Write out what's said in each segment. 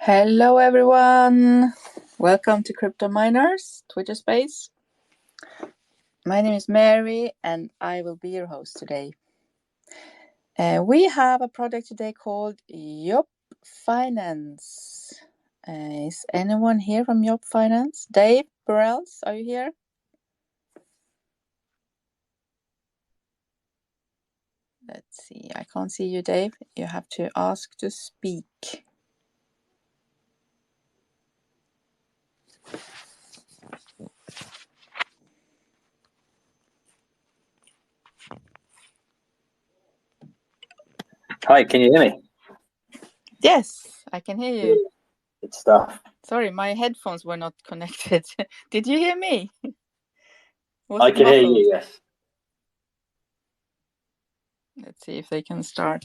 Hello everyone, welcome to Crypto Miners Twitter space. My name is Mary and I will be your host today. We have a project today called YOP Finance. Is anyone here from YOP Finance? Dave Burrells, are you here? Let's see, I can't see you, Dave. You have to ask to speak. Hi, can you hear me? Yes, I can hear you. Good stuff. Sorry, my headphones were not connected. Did you hear me? I can hear you, yes. Let's see if they can start.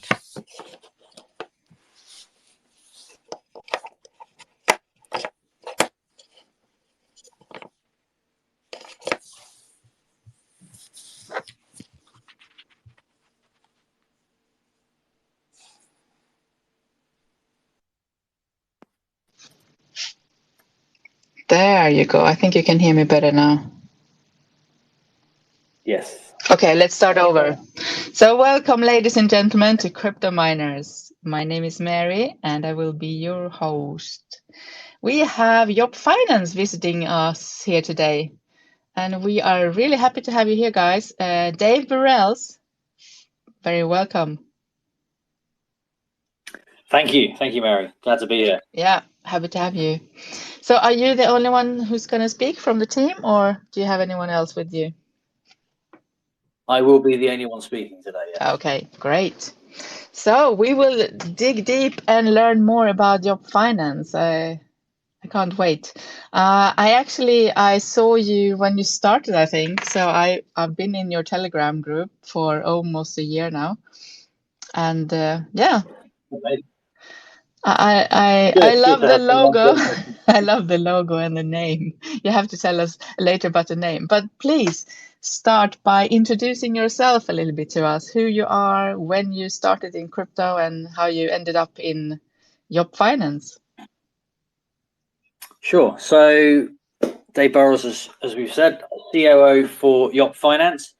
There you go. I think you can hear me better now. Yes. Okay, let's start over. So welcome, ladies and gentlemen, to Crypto Miners. My name is Mary and I will be your host. We have YOP Finance visiting us here today. And we are really happy to have you here, guys. Dave Burrells, very welcome. Thank you, Mary. Glad to be here. Yeah, happy to have you. So are you the only one who's going to speak from the team, or do you have anyone else with you? I will be the only one speaking today, yes. Okay, great. So we will dig deep and learn more about YOP Finance. I can't wait. I saw you when you started, I think. So I've been in your Telegram group for almost a year now. And yeah. Amazing. I love the logo. I love the logo and the name. You have to tell us later about the name. But please start by introducing yourself a little bit to us, who you are, when you started in crypto, and how you ended up in YOP Finance. Sure. So Dave Burrells, as we've said, COO for YOP Finance.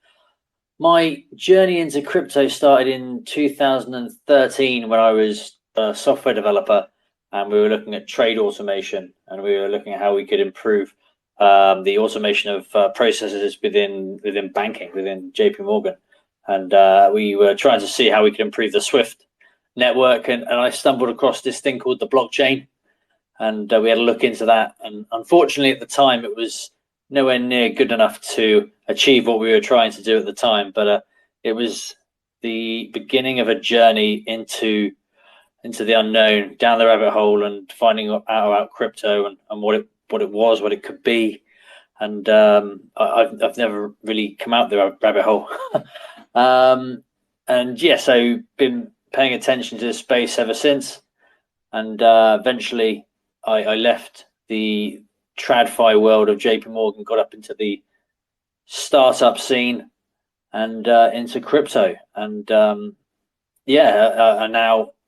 My journey into crypto started in 2013 when I was a software developer and we were looking at trade automation and we were looking at how we could improve the automation of processes within banking, within JP Morgan. And we were trying to see how we could improve the Swift network. And I stumbled across this thing called the blockchain. And we had a look into that. And unfortunately, at the time, it was nowhere near good enough to achieve what we were trying to do at the time. But it was the beginning of a journey into the unknown, down the rabbit hole, and finding out about crypto and what it was, what it could be. And I've never really come out the rabbit hole. And yeah, so been paying attention to this space ever since. And eventually I left the TradFi world of JP Morgan, got up into the startup scene and into crypto. And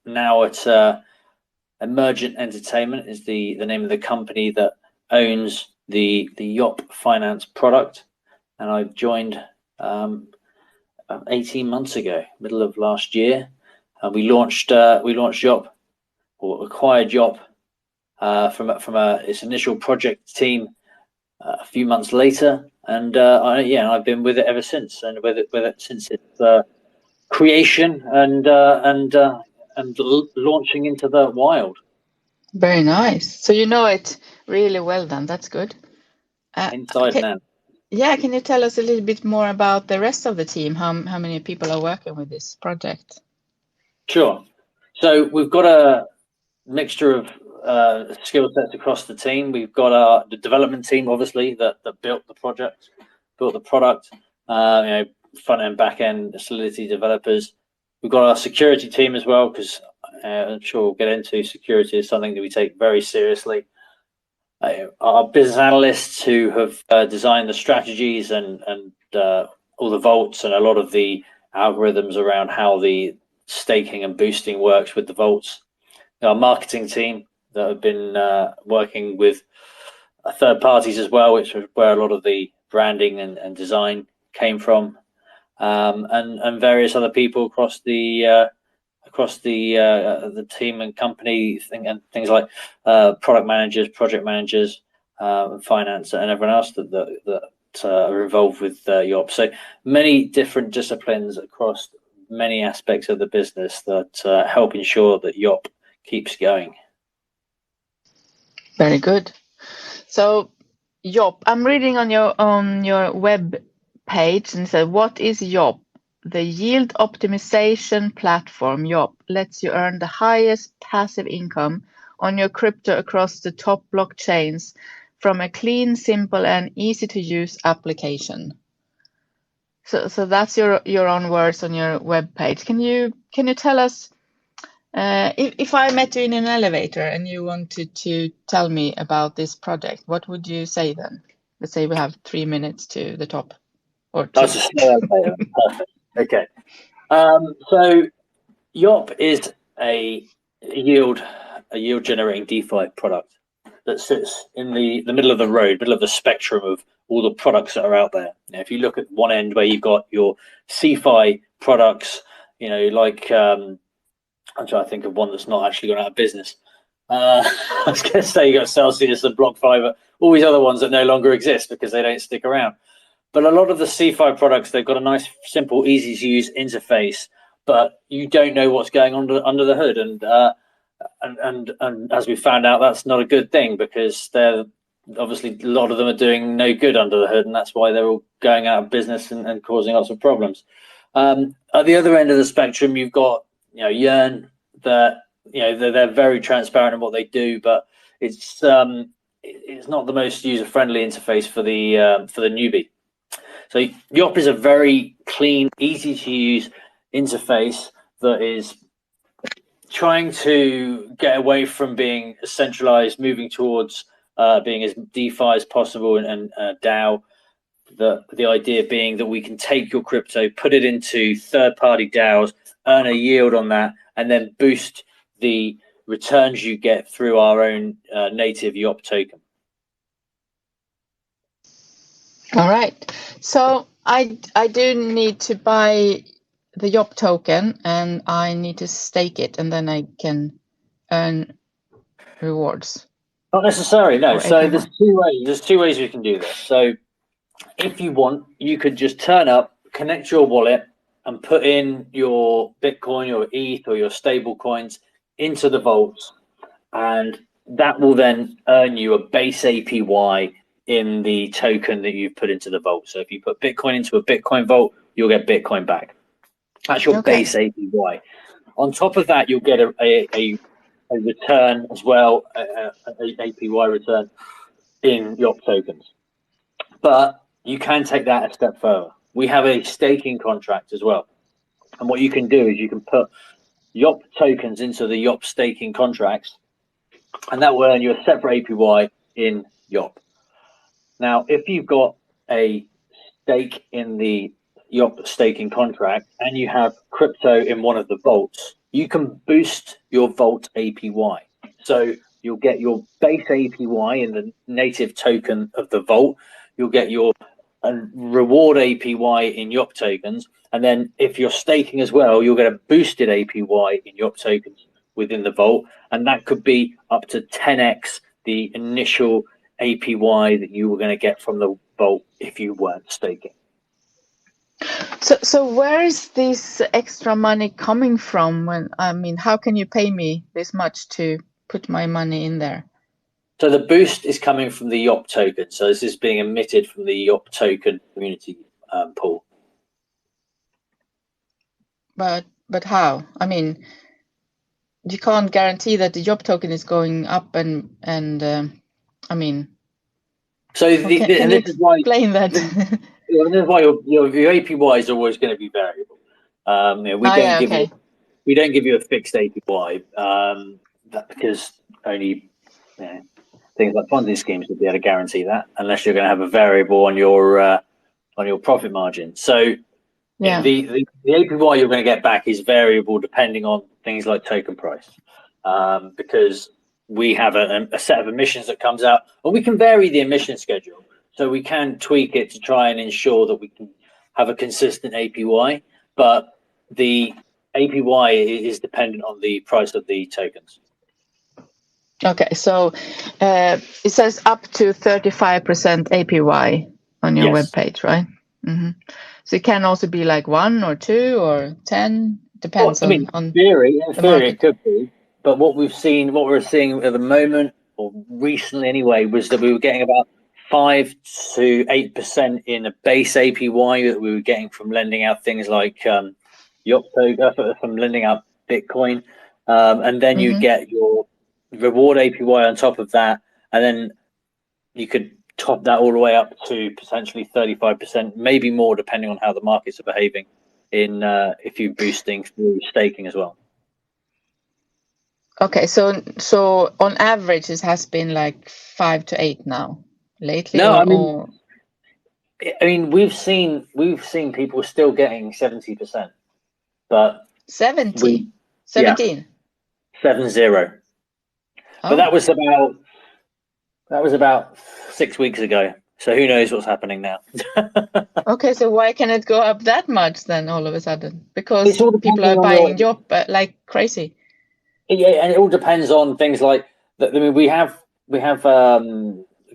now it's Emergent Entertainment is the name of the company that owns the YOP Finance product. And I joined 18 months ago, middle of last year. And we launched YOP, or acquired YOP from its initial project team a few months later, and I've been with it ever since, and with it since its creation and launching into the wild. Very nice. So you know it really well, then. That's good. Inside and out. Yeah, can you tell us a little bit more about the rest of the team? How many people are working with this project? Sure. So we've got a mixture of skill sets across the team. We've got the development team, obviously, that built the project, built the product. Front end, back end, Solidity developers. We've got our security team as well, because I'm sure we'll get into security is something that we take very seriously. Our business analysts who have designed the strategies and all the vaults and a lot of the algorithms around how the staking and boosting works with the vaults. Our marketing team, that have been working with third parties as well, which was where a lot of the branding and design came from, and various other people across the team and company and things like product managers, project managers, finance, and everyone else that are involved with YOP. So many different disciplines across many aspects of the business that help ensure that YOP keeps going. Very good. So YOP, I'm reading on your web page, and it says, what is YOP? The Yield Optimisation Platform, YOP, lets you earn the highest passive income on your crypto across the top blockchains from a clean, simple, and easy to use application. So that's your own words on your web page. Can you tell us, if I met you in an elevator and you wanted to tell me about this project, what would you say then? Let's say we have 3 minutes to the top, or 2. That's a slow elevator. Perfect. Okay. So YOP is a yield generating DeFi product that sits in the middle of the road, middle of the spectrum of all the products that are out there. Now, if you look at one end where you've got your CeFi products, like I'm trying to think of one that's not actually gone out of business. I was going to say you got Celsius and BlockFi, all these other ones that no longer exist because they don't stick around. But a lot of the CeFi products, they've got a nice, simple, easy to use interface, but you don't know what's going on under the hood. And as we found out, that's not a good thing, because they're obviously, a lot of them are doing no good under the hood, and that's why they're all going out of business and causing lots of problems. At the other end of the spectrum, you've got Yearn, that they're very transparent in what they do, but it's not the most user-friendly interface for the newbie. So YOP is a very clean, easy to use interface that is trying to get away from being centralized, moving towards being as DeFi as possible, and DAO. The idea being that we can take your crypto, put it into third-party DAOs, earn a yield on that, and then boost the returns you get through our own native YOP token. All right. So I do need to buy the YOP token, and I need to stake it, and then I can earn rewards. Not necessarily, no. So there's two ways. There's two ways we can do this. So if you want, you could just turn up, connect your wallet, and put in your Bitcoin, your ETH, or your stable coins into the vaults, and that will then earn you a base APY in the token that you've put into the vault. So if you put Bitcoin into a Bitcoin vault, you'll get Bitcoin back. That's your base APY. On top of that, you'll get a return as well, a APY return in YOP tokens. But you can take that a step further. We have a staking contract as well. And what you can do is you can put YOP tokens into the YOP staking contracts, and that will earn you a separate APY in YOP. Now, if you've got a stake in the YOP staking contract and you have crypto in one of the vaults, you can boost your vault APY. So you'll get your base APY in the native token of the vault. You'll get your reward APY in YOP tokens. And then if you're staking as well, you'll get a boosted APY in YOP tokens within the vault. And that could be up to 10x the initial APY that you were going to get from the vault if you weren't staking. So where is this extra money coming from? How can you pay me this much to put my money in there? So the boost is coming from the YOP token. So this is being emitted from the YOP token community pool. But how? You can't guarantee that the YOP token is going up, and So can you explain that? This is why your APY is always going to be variable. We don't give you a fixed APY, because only things like Ponzi schemes would be able to guarantee that, unless you're going to have a variable on your profit margin. So the APY you're going to get back is variable depending on things like token price, because we have a set of emissions that comes out, and we can vary the emission schedule. So we can tweak it to try and ensure that we can have a consistent APY, but the APY is dependent on the price of the tokens. Okay, so it says up to 35% APY on your webpage, right? Mm-hmm. So it can also be like 1 or 2 or 10, depends on in theory it could be, but what we're seeing at the moment, or recently anyway, was that we were getting about 5 to 8% in a base APY that we were getting from lending out things like YOP, from lending out Bitcoin, and then you get your reward APY on top of that, and then you could top that all the way up to potentially 35%, maybe more, depending on how the markets are behaving. If you're boosting through staking as well. Okay, so on average, it has been like 5 to 8 now lately. No, I mean we've seen people still getting 70%, but 70, 17, 70. But that was about 6 weeks ago. So who knows what's happening now? Okay, so why can it go up that much then all of a sudden? Because people are buying YOP like crazy. Yeah, and it all depends on things like that. I mean, we have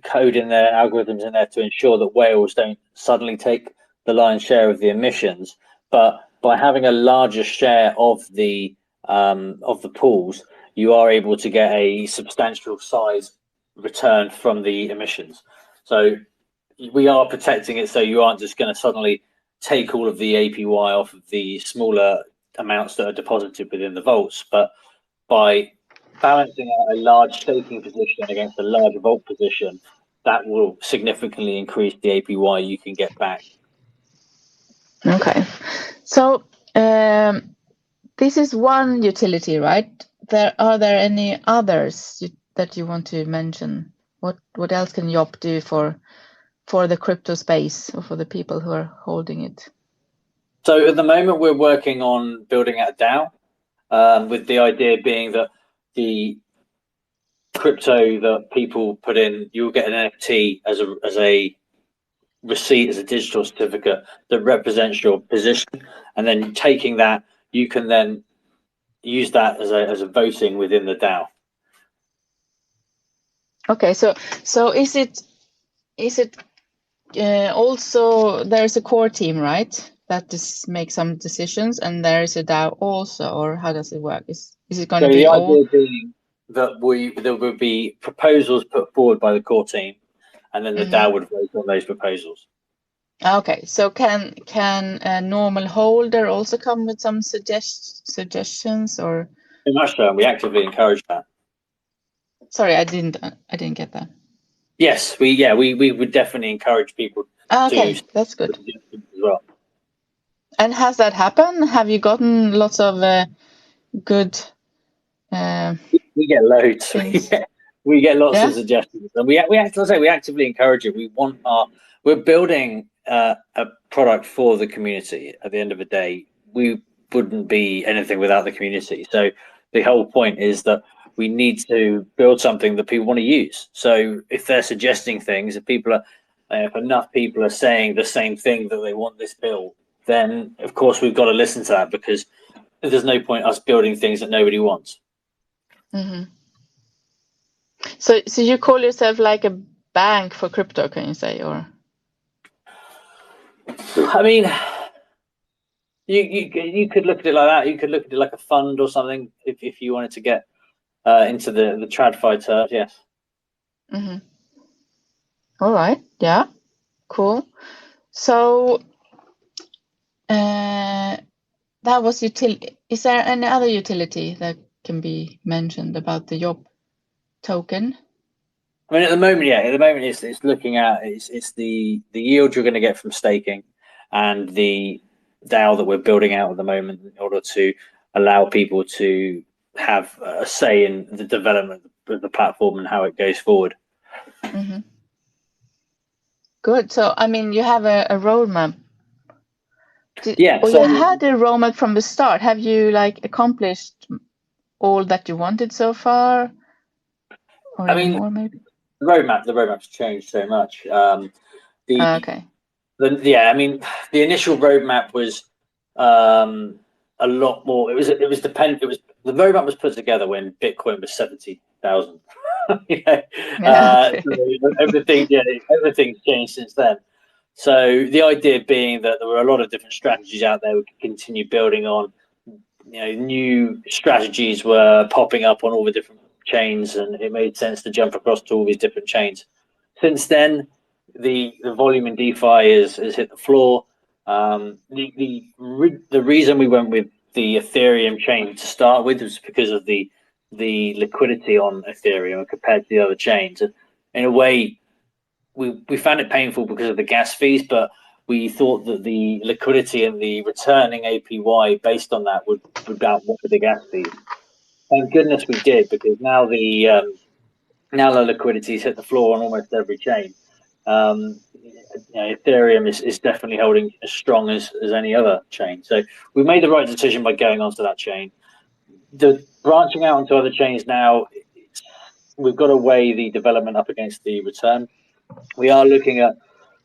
code in there, algorithms in there to ensure that whales don't suddenly take the lion's share of the emissions. But by having a larger share of the pools, you are able to get a substantial size return from the emissions. So we are protecting it, so you aren't just going to suddenly take all of the APY off of the smaller amounts that are deposited within the vaults, but by balancing out a large staking position against a large vault position, that will significantly increase the APY you can get back. Okay, so this is one utility, right? Are there any others that you want to mention? What else can YOP do for the crypto space or for the people who are holding it? So at the moment, we're working on building out a DAO, with the idea being that the crypto that people put in, you'll get an NFT as a receipt, as a digital certificate that represents your position, and then taking that, you can then use that as a voting within the DAO. Okay, so is it also there's a core team, right? That just makes some decisions, and there is a DAO also, or how does it work? Is it going to be the idea being that there would be proposals put forward by the core team, and then the DAO would vote on those proposals. Okay, so can a normal holder also come with some suggestions, or? In much so, we actively encourage that. Sorry, I didn't get that. Yes, we would definitely encourage people. Okay, that's good. As well. And has that happened? Have you gotten lots of good? We get loads. We get lots of suggestions, and we actively encourage it. We're building a product for the community. At the end of the day, we wouldn't be anything without the community. So the whole point is that we need to build something that people want to use. So if they're suggesting things, if enough people are saying the same thing, that they want this built, then of course we've got to listen to that, because there's no point us building things that nobody wants. Mm-hmm. So you call yourself like a bank for crypto, can you say, or? I mean, you could look at it like that. You could look at it like a fund or something if you wanted to get into the TradFi turf. Yes. Mm-hmm. All right. Yeah. Cool. So that was utility. Is there any other utility that can be mentioned about the YOP token? I mean, at the moment, it's looking at it's the yield you're going to get from staking, and the DAO that we're building out at the moment, in order to allow people to have a say in the development of the platform and how it goes forward. Mm-hmm. Good. So, I mean, you have a roadmap. You had a roadmap from the start. Have you accomplished all that you wanted so far? or even more maybe? The roadmap's changed so much. Okay. The initial roadmap was a lot more. The roadmap was put together when Bitcoin was 70,000. Okay. So everything's changed since then. So the idea being that there were a lot of different strategies out there we could continue building on. New strategies were popping up on all the different chains, and it made sense to jump across to all these different chains. Since then, the volume in DeFi has hit the floor. The reason we went with the Ethereum chain to start with was because of the liquidity on Ethereum compared to the other chains. And in a way, we found it painful because of the gas fees, but we thought that the liquidity and the returning APY based on that would outweigh the gas fees. Thank goodness we did, because now the liquidity's hit the floor on almost every chain. Ethereum is definitely holding as strong as any other chain. So we made the right decision by going onto that chain. The branching out onto other chains now, we've got to weigh the development up against the return. We are looking at,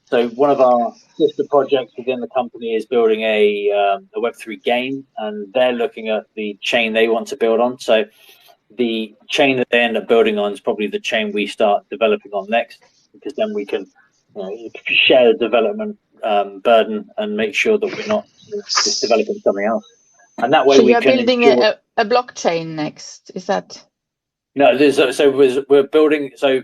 so one of our sister projects within the company is building a Web3 game, and they're looking at the chain they want to build on. So the chain that they end up building on is probably the chain we start developing on next, because then we can share the development burden and make sure that we're not just developing something else. And that way you're building a blockchain next, is that? No, we're building, so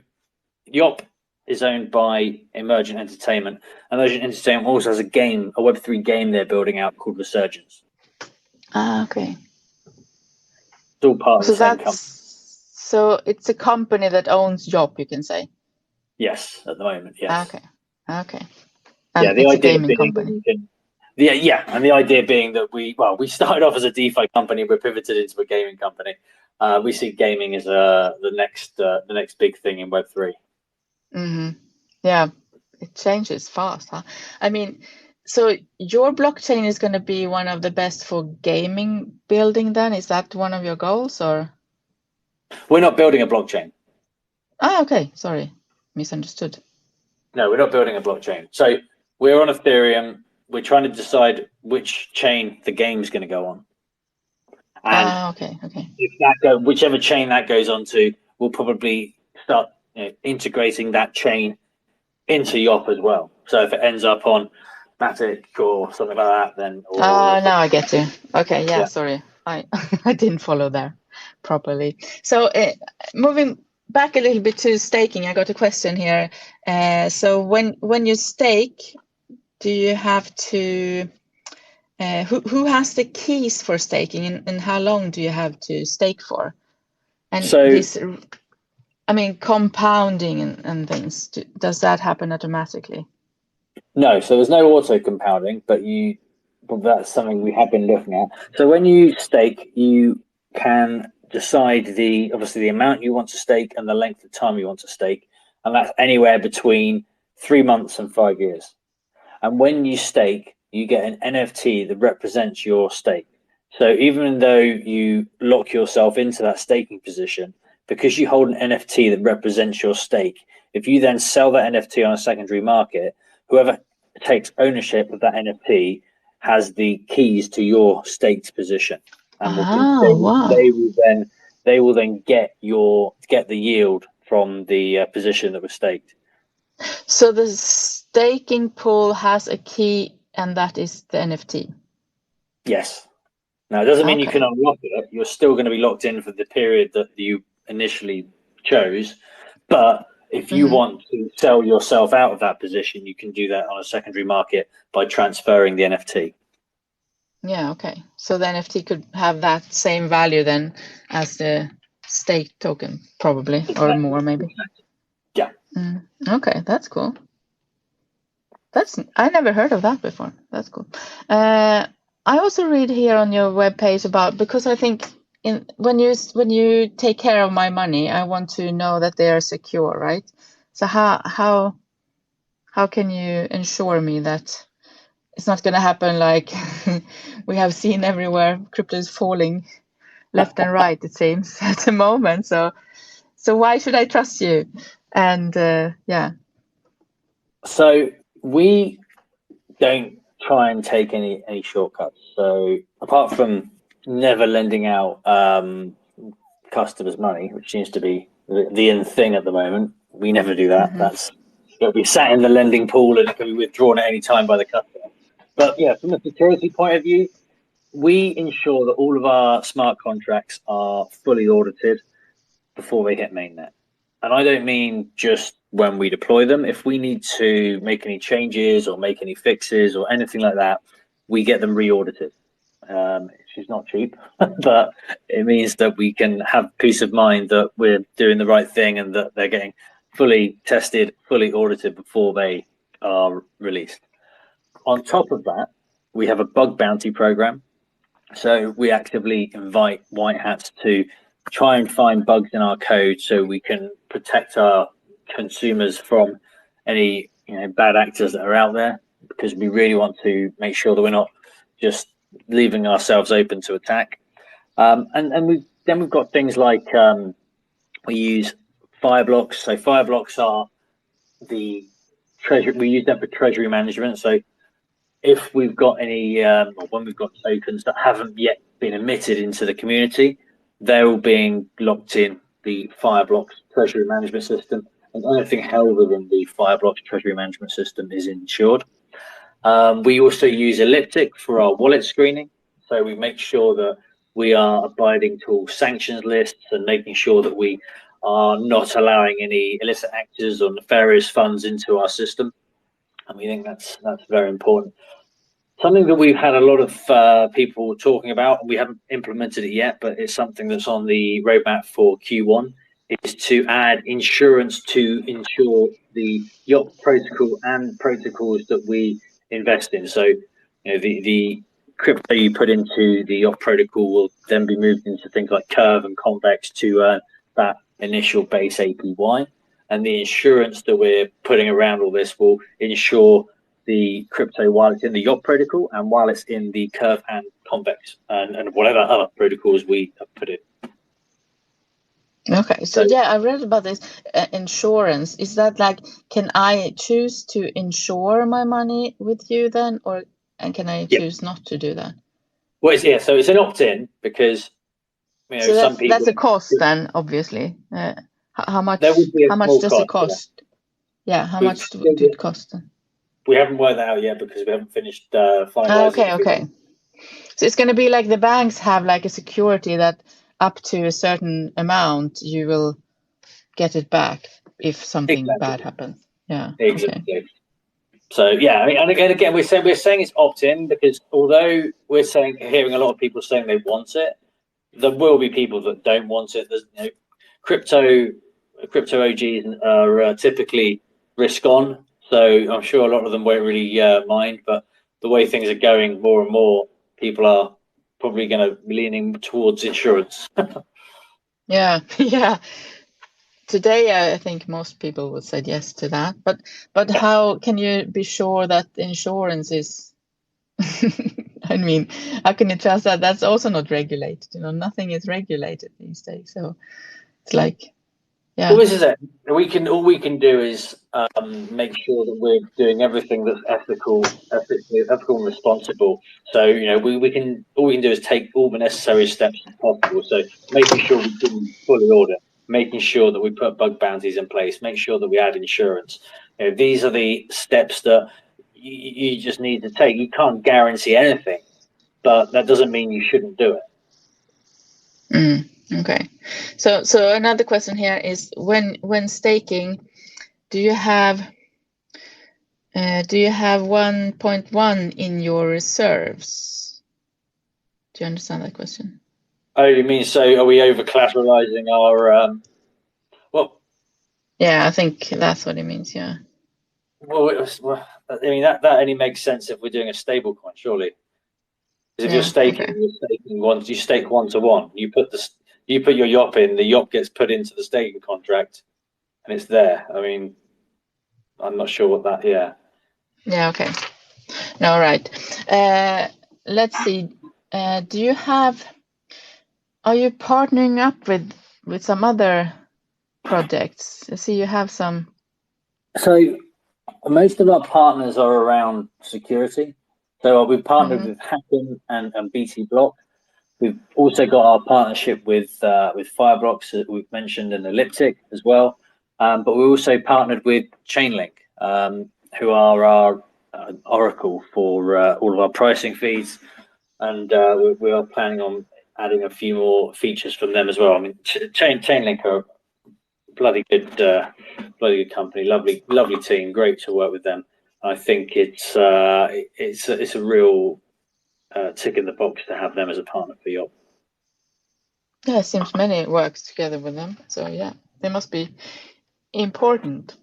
YOP is owned by Emergent Entertainment. Emergent Entertainment also has a Web3 game they're building out called Resurgence. Okay. It's all part of the same company. So it's a company that owns YOP, you can say? Yes, at the moment, yes. Okay. And the idea being company. And the idea being that we started off as a DeFi company, we're pivoted into a gaming company. We see gaming as the next big thing in Web3. Mm-hmm. Yeah, it changes fast, huh? I mean, so your blockchain is going to be one of the best for gaming building then? Is that one of your goals, or? We're not building a blockchain. Okay. Sorry, misunderstood. No, we're not building a blockchain. So we're on Ethereum. We're trying to decide which chain the game's going to go on. And okay. If whichever chain that goes onto, we'll probably start integrating that chain into YOP as well. So if it ends up on Matic or something like that, then. Now I get you. Okay, yeah. Sorry, I didn't follow there properly. So moving back a little bit to staking, I got a question here. So when you stake, do you have to? Who has the keys for staking, and how long do you have to stake for? And compounding and things, does that happen automatically? No, so there's no auto compounding, but that's something we have been looking at. So when you stake, you can decide obviously the amount you want to stake and the length of time you want to stake, and that's anywhere between 3 months and 5 years. And when you stake, you get an NFT that represents your stake. So even though you lock yourself into that staking position, because you hold an NFT that represents your stake, if you then sell that NFT on a secondary market, whoever takes ownership of that NFT has the keys to your staked position, and they will then get the yield from the position that was staked. So the staking pool has a key, and that is the NFT. Yes. Now it doesn't mean you can unlock it. You're still going to be locked in for the period that you initially chose, but if you want to sell yourself out of that position, you can do that on a secondary market by transferring the NFT. Yeah, okay. So the NFT could have that same value then as the stake token, probably, or more maybe. Yeah. Okay, that's cool. I never heard of that before. That's cool. I also read here on your webpage about, because I think when you take care of my money, I want to know that they are secure, right? So how can you ensure me that it's not going to happen like we have seen everywhere? Crypto is falling left and right, it seems, at the moment. So So why should I trust you? And yeah. So we don't try and take any shortcuts. So apart from never lending out customers money, which seems to be the in thing at the moment, we never do that. It'll be sat in the lending pool and it can be withdrawn at any time by the customer. But yeah, from a security point of view, we ensure that all of our smart contracts are fully audited before they hit mainnet. And I don't mean just when we deploy them. If we need to make any changes or make any fixes or anything like that, we get them re-audited. It's not cheap, but it means that we can have peace of mind that we're doing the right thing and that they're getting fully tested, fully audited before they are released. On top of that, we have a bug bounty program. So we actively invite white hats to try and find bugs in our code so we can protect our consumers from any bad actors that are out there, because we really want to make sure that we're not just leaving ourselves open to attack. And we've got things like we use Fireblocks. So Fireblocks are the treasury. We use them for treasury management. So if we've got any, or when we've got tokens that haven't yet been emitted into the community, they're all being locked in the Fireblocks treasury management system, and anything held within the Fireblocks treasury management system is insured. We also use Elliptic for our wallet screening. So we make sure that we are abiding to all sanctions lists and making sure that we are not allowing any illicit actors or nefarious funds into our system. And we think that's very important. Something that we've had a lot of people talking about, and we haven't implemented it yet, but it's something that's on the roadmap for Q1, is to add insurance to insure the YOP protocol and protocols that we invest in. So, the crypto you put into the YOP protocol will then be moved into things like Curve and Convex to earn that initial base APY. And the insurance that we're putting around all this will ensure the crypto while it's in the YOP protocol and while it's in the Curve and Convex and whatever other protocols we have put in. Okay, so yeah, I read about this insurance. Is that like, can I choose to insure my money with you then, and can I choose not to do that? Well, so it's an opt-in because so some people. That's a cost then, obviously. How much? There would be how much does it cost? Yeah, how much do it cost? We haven't worked that out yet because we haven't finished finalizing. Okay. So it's going to be like the banks have like a security that up to a certain amount you will get it back if something bad happens. Yeah. Exactly. Okay. So yeah, and again, we're saying it's opt-in because although we're hearing a lot of people saying they want it, there will be people that don't want it. There's crypto OGs are typically risk on, so I'm sure a lot of them won't really mind. But the way things are going, more and more people are probably going to be leaning towards insurance. Yeah. Today, I think most people would say yes to that. But how can you be sure that insurance is? I mean, how can you trust that? That's also not regulated. Nothing is regulated these days. So it's like, yeah. Well, this is it. All we can do is make sure that we're doing everything that's ethical and responsible. So all we can do is take all the necessary steps as possible. So making sure we do fully audit, making sure that we put bug bounties in place, make sure that we add insurance. These are the steps that you just need to take. You can't guarantee anything, but that doesn't mean you shouldn't do it. Okay. So another question here is when staking, do you have 1.1 in your reserves? Do you understand that question? Oh, you mean, so are we over collateralizing our Yeah, I think that's what it means. Yeah. Well, I mean that only makes sense if we're doing a stable coin, surely. Because if you're staking, you stake 1-to-1. You put your YOP in, the YOP gets put into the staking contract, and it's there. I mean, I'm not sure what that. Yeah. Yeah. Okay. No. Right. Let's see. Do you have? Are you partnering up with some other projects? I see you have some. So most of our partners are around security. So we've partnered with Hacken and BT Block. We've also got our partnership with Fireblocks that we've mentioned, and Elliptic as well. But we also partnered with Chainlink, who are our oracle for all of our pricing feeds, and we are planning on adding a few more features from them as well. I mean, Chainlink are bloody good company, lovely team, great to work with them. I think it's a real tick in the box to have them as a partner for YOP. Yeah, it seems many works together with them. So yeah, they must be important.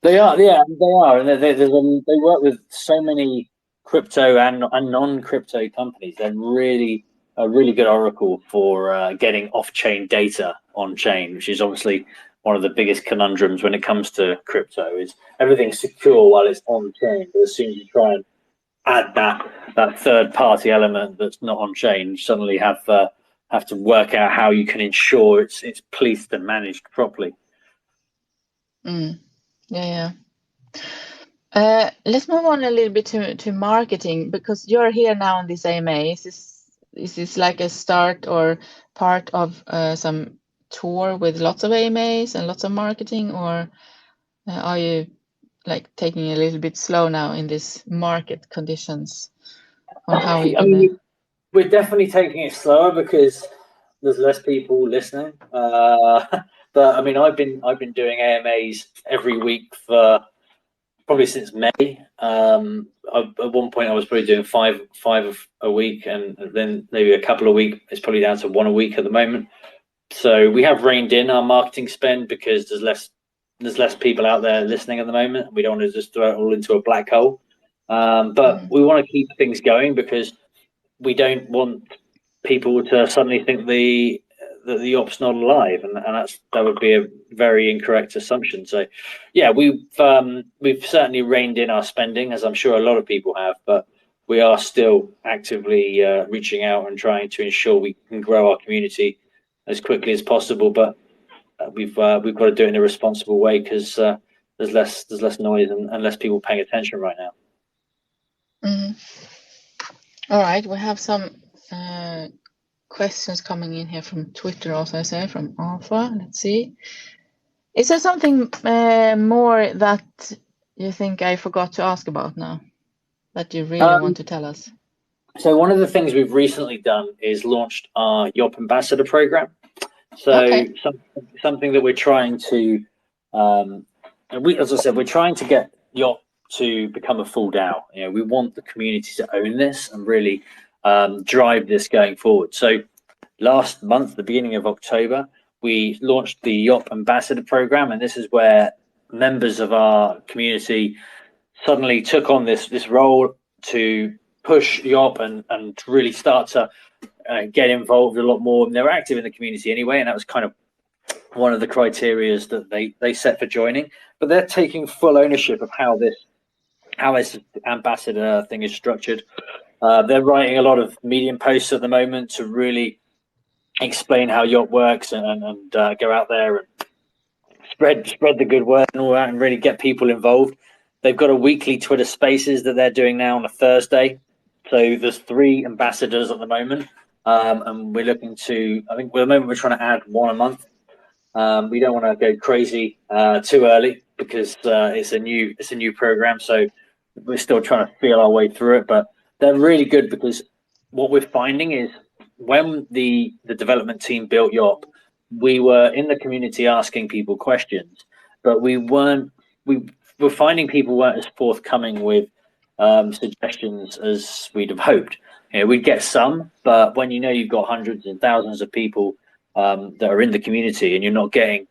They are, yeah, they are, and they work with so many crypto and non-crypto companies. They're really a really good oracle for getting off-chain data on-chain, which is obviously one of the biggest conundrums when it comes to crypto. Is everything's secure while it's on-chain, but as soon as you try and add that third-party element that's not on-chain, you suddenly have to work out how you can ensure it's policed and managed properly. Yeah. Let's move on a little bit to marketing, because you're here now on this AMA. Is this like a start or part of some tour with lots of AMAs and lots of marketing, or are you like taking it a little bit slow now in this market conditions on how you're gonna? We're definitely taking it slower because there's less people listening. But I mean, I've been doing AMAs every week for probably since May. At one point, I was probably doing five a week, and then maybe a couple a week. It's probably down to one a week at the moment. So we have reined in our marketing spend because there's less people out there listening at the moment. We don't want to just throw it all into a black hole. But we want to keep things going because we don't want people to suddenly think that the YOP's not alive, and that would be a very incorrect assumption. So, yeah, we've certainly reined in our spending, as I'm sure a lot of people have, but we are still actively reaching out and trying to ensure we can grow our community as quickly as possible. But we've got to do it in a responsible way because there's less noise and less people paying attention right now. All right, we have some questions coming in here from Twitter also, I say, from Alpha. Let's see. Is there something more that you think I forgot to ask about now that you really want to tell us? So one of the things we've recently done is launched our YOP Ambassador program. So something that we're trying to, as I said, we're trying to get YOP to become a full DAO. You know, we want the community to own this and really drive this going forward. So last month, the beginning of October, we launched the YOP Ambassador program, and this is where members of our community suddenly took on this role to push YOP and really start to get involved a lot more. And they were active in the community anyway, and that was kind of one of the criteria that they set for joining. But they're taking full ownership of how this ambassador thing is structured. They're writing a lot of Medium posts at the moment to really explain how YOP works and go out there and spread the good word and all that, and really get people involved. They've got a weekly Twitter Spaces that they're doing now on a Thursday. So there's 3 ambassadors at the moment, and we're looking to. I think at the moment we're trying to add 1 a month. We don't want to go crazy too early because it's a new program, so we're still trying to feel our way through it. But they're really good because what we're finding is when the development team built YOP, we were in the community asking people questions, but we were finding people weren't as forthcoming with suggestions as we'd have hoped. You know, we'd get some, but when you know you've got hundreds and thousands of people that are in the community and you're not getting,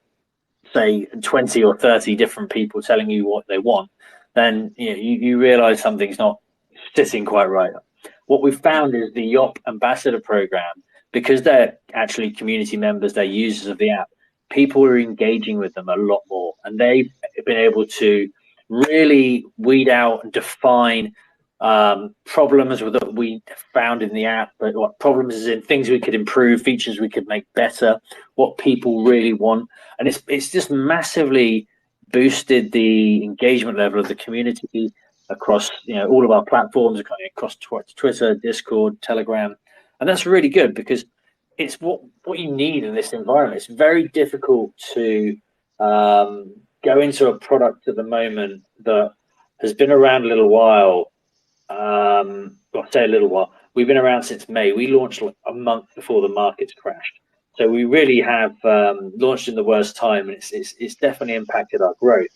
say, 20 or 30 different people telling you what they want, then you realize something's not sitting quite right. What we've found is the YOP Ambassador program, because they're actually community members, they're users of the app, people are engaging with them a lot more, and they've been able to really weed out and define problems that we found in the app, but what problems is in things we could improve, features we could make better, what people really want. And it's just massively boosted the engagement level of the community across all of our platforms, across Twitter, Discord, Telegram. And that's really good because it's what you need in this environment. It's very difficult to go into a product at the moment that has been around a little while. I'll say a little while. We've been around since May. We launched like a month before the markets crashed. So we really have launched in the worst time, and it's definitely impacted our growth.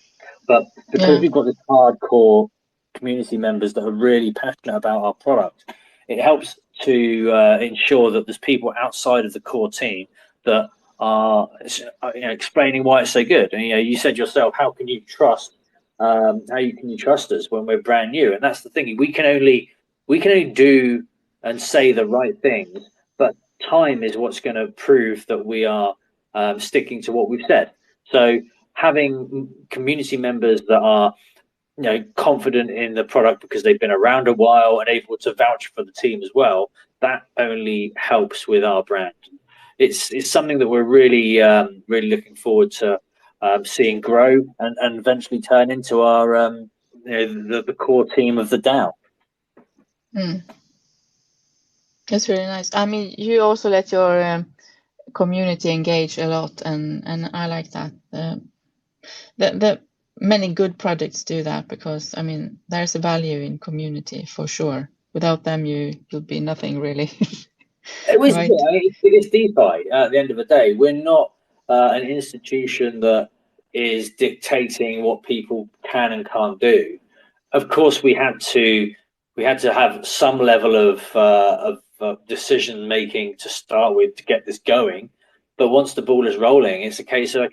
But because we've got this hardcore community members that are really passionate about our product, it helps to ensure that there's people outside of the core team that are explaining why it's so good. And you said yourself, how can you trust us when we're brand new? And that's the thing. We can only do and say the right things, but time is what's going to prove that we are sticking to what we've said. So having community members that are confident in the product because they've been around a while and able to vouch for the team as well, that only helps with our brand. It's something that we're really really looking forward to seeing grow and eventually turn into our the core team of the DAO. That's really nice. I mean, you also let your community engage a lot, and I like that. The many good projects do that because I mean there's a value in community for sure. Without them, you'll be nothing really. Right? It is DeFi. At the end of the day, we're not an institution that is dictating what people can and can't do. Of course, we had to have some level of decision making to start with to get this going. But once the ball is rolling, it's a case of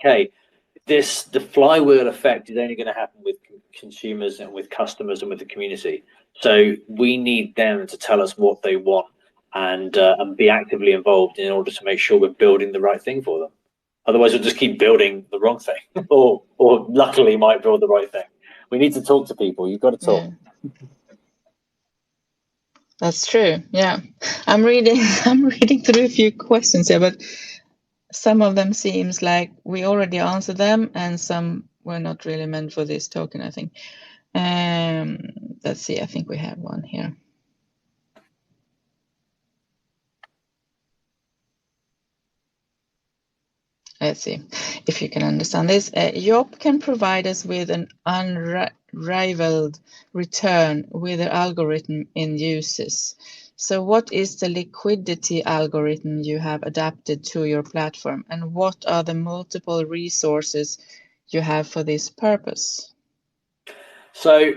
the flywheel effect is only going to happen with consumers and with customers and with the community. So we need them to tell us what they want and be actively involved in order to make sure we're building the right thing for them. Otherwise, we'll just keep building the wrong thing, or luckily might build the right thing. We need to talk to people. You've got to talk. Yeah. That's true. Yeah, I'm reading through a few questions here, but some of them seems like we already answered them, and some were not really meant for this token, I think. Let's see. I think we have one here. Let's see if you can understand this. YOP can provide us with an unrivaled return with the algorithm it uses. So what is the liquidity algorithm you have adapted to your platform, and what are the multiple resources you have for this purpose? So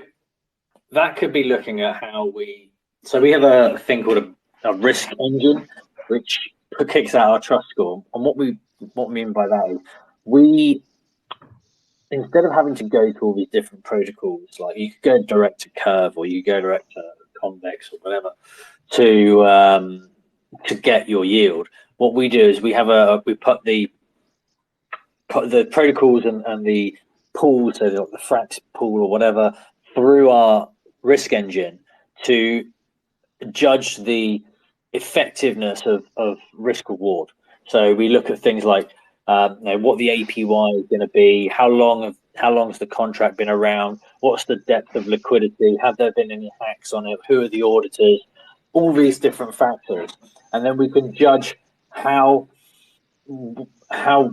that could be looking at how we have a thing called a risk engine, which kicks out our trust score. And what we mean by that is we, instead of having to go to all these different protocols, like you could go direct to Curve or you go direct to Convex or whatever to get your yield. What we do is we put the protocols and the pools, so the Frax pool or whatever, through our risk engine to judge the effectiveness of risk reward. So we look at things like what the APY is going to be, how long has the contract been around, what's the depth of liquidity, have there been any hacks on it, who are the auditors, all these different factors, and then we can judge how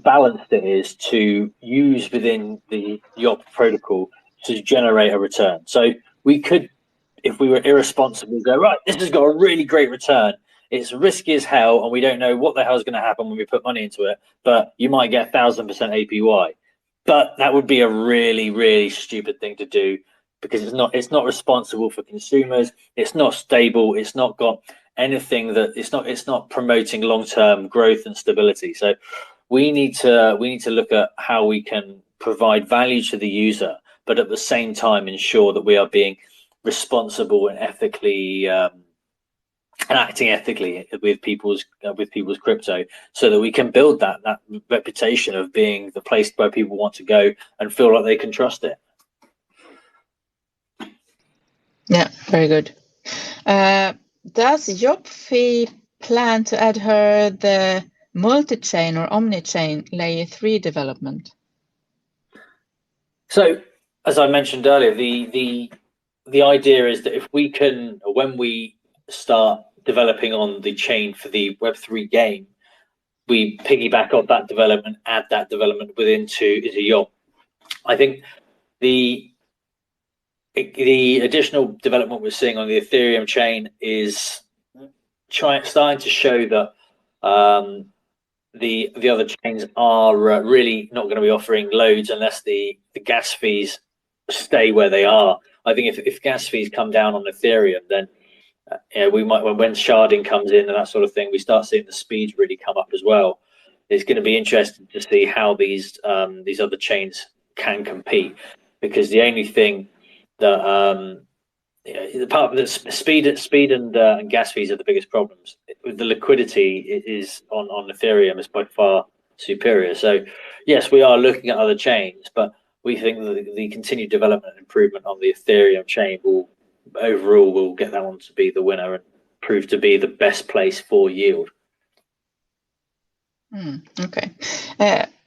balanced it is to use within the YOP protocol to generate a return. So we could, if we were irresponsible, go, right, this has got a really great return. It's risky as hell, and we don't know what the hell is going to happen when we put money into it, but you might get 1,000% APY. But that would be a really, really stupid thing to do because it's not responsible for consumers. It's not stable. It's not got anything that it's not promoting long-term growth and stability. So we need to look at how we can provide value to the user, but at the same time ensure that we are being responsible and ethically and acting ethically with people's crypto, so that we can build that reputation of being the place where people want to go and feel like they can trust it. Yeah, very good. Does YOP plan to adhere the multi-chain or omni-chain layer 3 development? So, as I mentioned earlier, the idea is that if we can, when we start developing on the chain for the Web3 game, we piggyback off that development, add that development into YOP. I think the additional development we're seeing on the Ethereum chain is starting to show that the other chains are really not going to be offering loads unless the gas fees stay where they are. I think if gas fees come down on Ethereum, then we might, when sharding comes in and that sort of thing, we start seeing the speeds really come up as well. It's going to be interesting to see how these other chains can compete, because the only thing that the part of the speed and gas fees are the biggest problems. The liquidity is on Ethereum is by far superior. So yes, we are looking at other chains, but we think that the continued development and improvement on the Ethereum chain will get that one to be the winner and prove to be the best place for yield. Okay.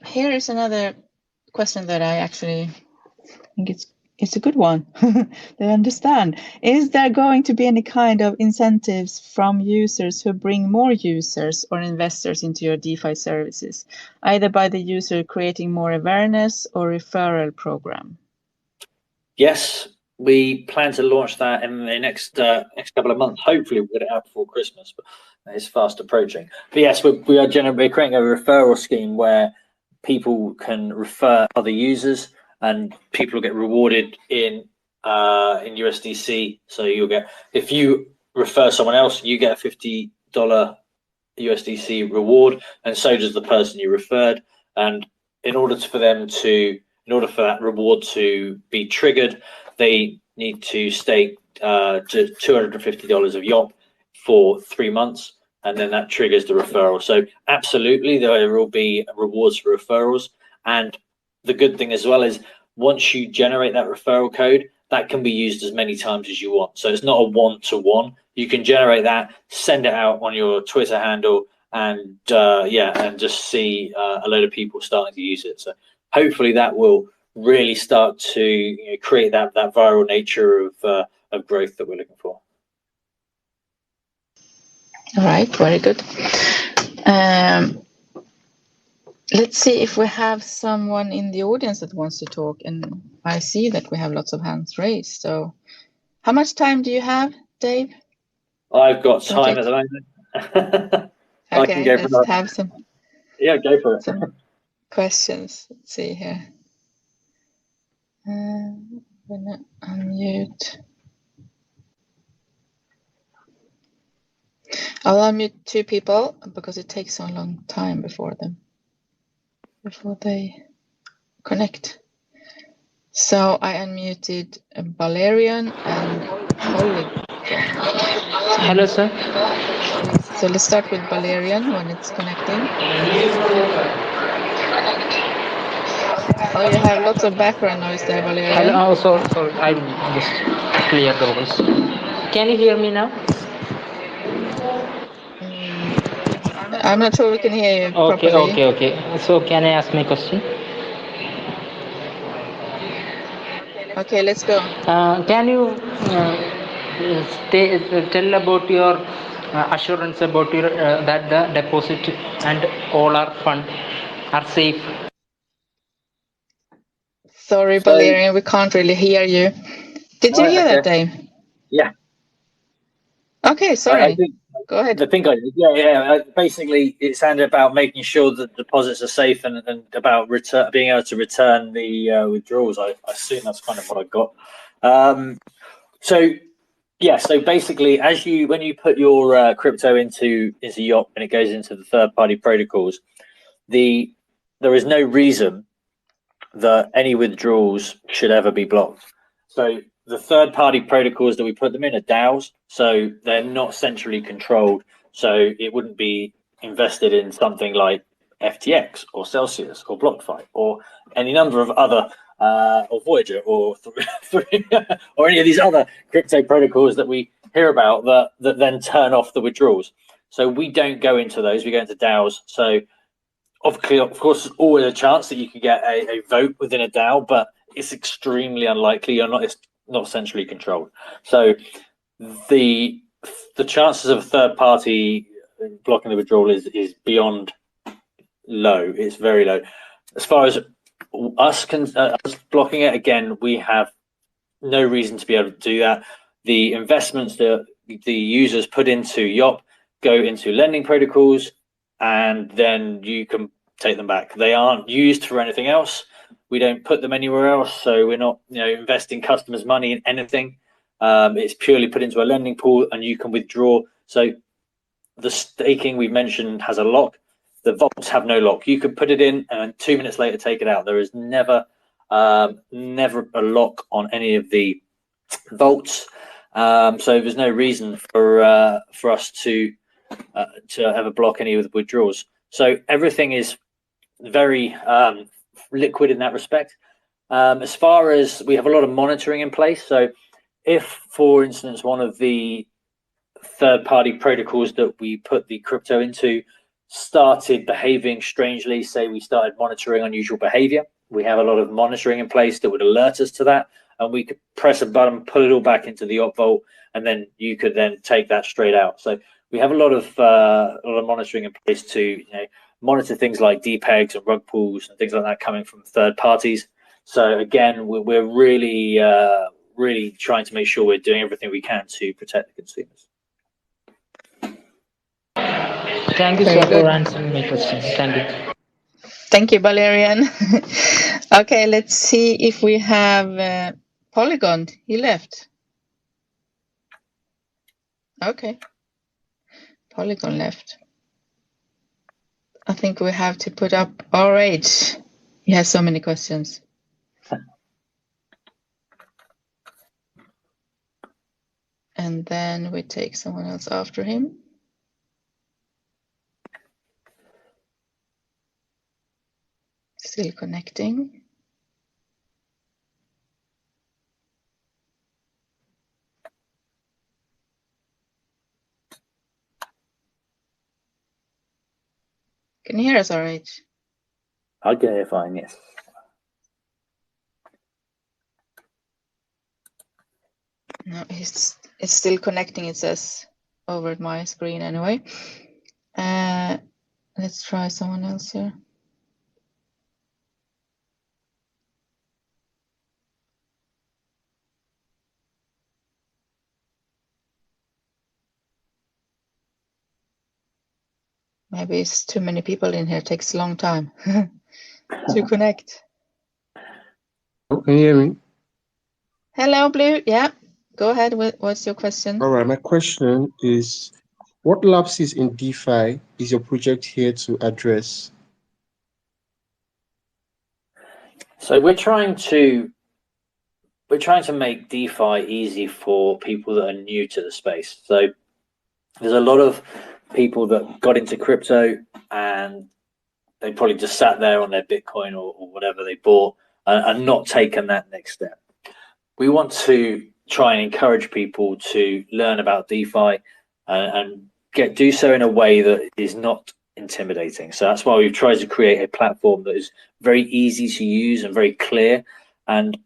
Here is another question that I actually think it's a good one. They understand. Is there going to be any kind of incentives from users who bring more users or investors into your DeFi services, either by the user creating more awareness or referral program? Yes, we plan to launch that in the next couple of months. Hopefully, we'll get it out before Christmas, but it's fast approaching. But yes, we are creating a referral scheme where people can refer other users, and people will get rewarded in USDC. So you'll get, if you refer someone else, you get a $50 USDC reward, and so does the person you referred. And in order for that reward to be triggered, they need to stake $250 of YOP for 3 months, and then that triggers the referral. So absolutely, there will be rewards for referrals. And the good thing as well is, once you generate that referral code, that can be used as many times as you want. So it's not a one-to-one. You can generate that, send it out on your Twitter handle, and and just see a load of people starting to use it. So hopefully that will really start to create that viral nature of growth that we're looking for. All right, very good. Let's see if we have someone in the audience that wants to talk, and I see that we have lots of hands raised. So how much time do you have, Dave? I've got time at the moment. I can go let's have some. Yeah, go for it. Some questions. Let's see here. I'm gonna unmute. I'll unmute 2 people because it takes so long time before they connect. So I unmuted Valerian and Holly. Hello, sir. So let's start with Valerian when it's connecting. Oh, you have lots of background noise there, Valerian. Hello. Oh, sorry. I will just clear the voice. Can you hear me now? I'm not sure we can hear you properly. Okay. So can I ask my question? Okay, let's go. Can you tell about your assurance about your that the deposit and all our fund are safe? Sorry, Valerian, we can't really hear you. Did you hear that, Dave? Yeah. Okay, sorry. Go ahead. I think I did. Yeah. Basically, it sounded about making sure that deposits are safe and about being able to return the withdrawals. I assume that's kind of what I got. So basically, when you put your crypto into YOP and it goes into the third-party protocols, there is no reason that any withdrawals should ever be blocked. So the third-party protocols that we put them in are DAOs, so they're not centrally controlled. So it wouldn't be invested in something like FTX or Celsius or BlockFi or any number of other or Voyager or or any of these other crypto protocols that we hear about that then turn off the withdrawals. So we don't go into those. We go into DAOs. So of course, there's always a chance that you could get a vote within a DAO, but it's extremely unlikely. It's not centrally controlled. So the chances of a third party blocking the withdrawal is beyond low. It's very low. As far as us blocking it, again, we have no reason to be able to do that. The investments that the users put into YOP go into lending protocols, and then you can take them back. They aren't used for anything else. We don't put them anywhere else, so we're not investing customers' money in anything. It's purely put into a lending pool, and you can withdraw. So the staking we've mentioned has a lock. The vaults have no lock. You can put it in and 2 minutes later take it out. There is never a lock on any of the vaults. So there's no reason for us to ever block any of the withdrawals. So everything is very liquid in that respect. As far as we have a lot of monitoring in place. So if, for instance, one of the third-party protocols that we put the crypto into started behaving strangely, say we started monitoring unusual behavior, we have a lot of monitoring in place that would alert us to that, and we could press a button, pull it all back into the op vault, and then you could then take that straight out. So we have a lot of monitoring in place to monitor things like depegs and rug pulls and things like that coming from third parties. So again, we're really really trying to make sure we're doing everything we can to protect the consumers. Thank you, sir, for answering my question. Thank you. Thank you, Valerian. Okay, let's see if we have Polygon. He left. Okay. Polygon left. I think we have to put up RH. He has so many questions. And then we take someone else after him. Still connecting. Can you hear us, RH? I can hear fine, yes. No, it's still connecting, it says, over at my screen anyway. Let's try someone else here. Maybe it's too many people in here. It takes a long time to connect. Oh, can you hear me? Hello, Blue. Yeah, go ahead. What's your question? All right, my question is, what lapses in DeFi is your project here to address? So we're trying to make DeFi easy for people that are new to the space. So there's a lot of people that got into crypto and they probably just sat there on their Bitcoin or whatever they bought and not taken that next step. We want to try and encourage people to learn about DeFi and do so in a way that is not intimidating. So that's why we've tried to create a platform that is very easy to use and very clear. And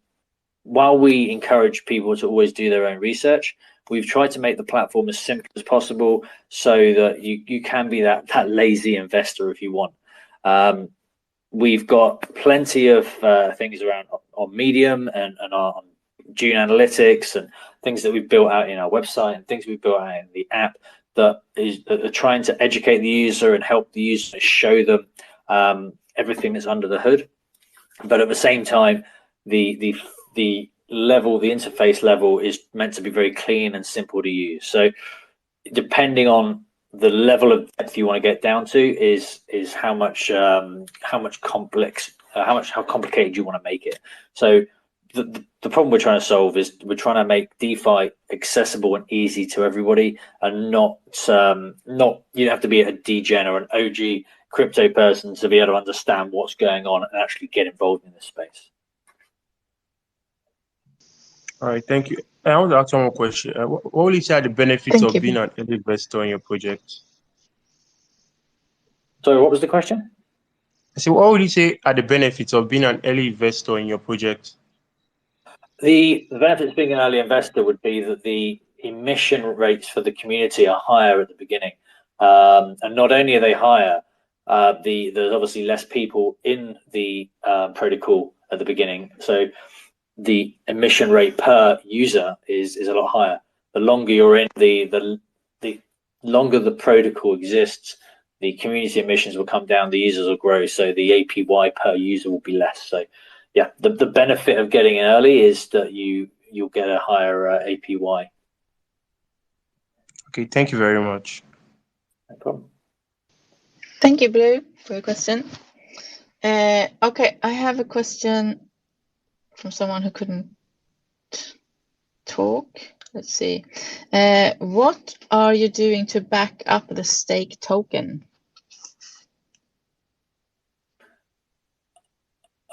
while we encourage people to always do their own research, we've tried to make the platform as simple as possible so that you can be that lazy investor if you want. We've got plenty of things around on Medium and on June Analytics and things that we've built out in our website and things we've built out in the app that are trying to educate the user and help the user, show them everything that's under the hood. But at the same time, the interface level is meant to be very clean and simple to use. So depending on the level of depth you want to get down to is how complicated you want to make it. So the problem we're trying to solve is we're trying to make DeFi accessible and easy to everybody, and not you don't have to be a degen or an OG crypto person to be able to understand what's going on and actually get involved in this space. All right, thank you. I want to ask one more question. What will you say are the benefits Thank of you. being an early investor in your project? So what was the question? So what would you say are the benefits of being an early investor in your project? The benefits of being an early investor would be that the emission rates for the community are higher at the beginning. And not only are they higher, there's obviously less people in the protocol at the beginning. So the emission rate per user is a lot higher. The longer you're in, the longer the protocol exists, the community emissions will come down, the users will grow, so the APY per user will be less. So yeah, the benefit of getting in early is that you'll get a higher APY. Okay, thank you very much. No problem. Thank you, Blue, for your question. Okay, I have a question from someone who couldn't talk. Let's see. What are you doing to back up the stake token?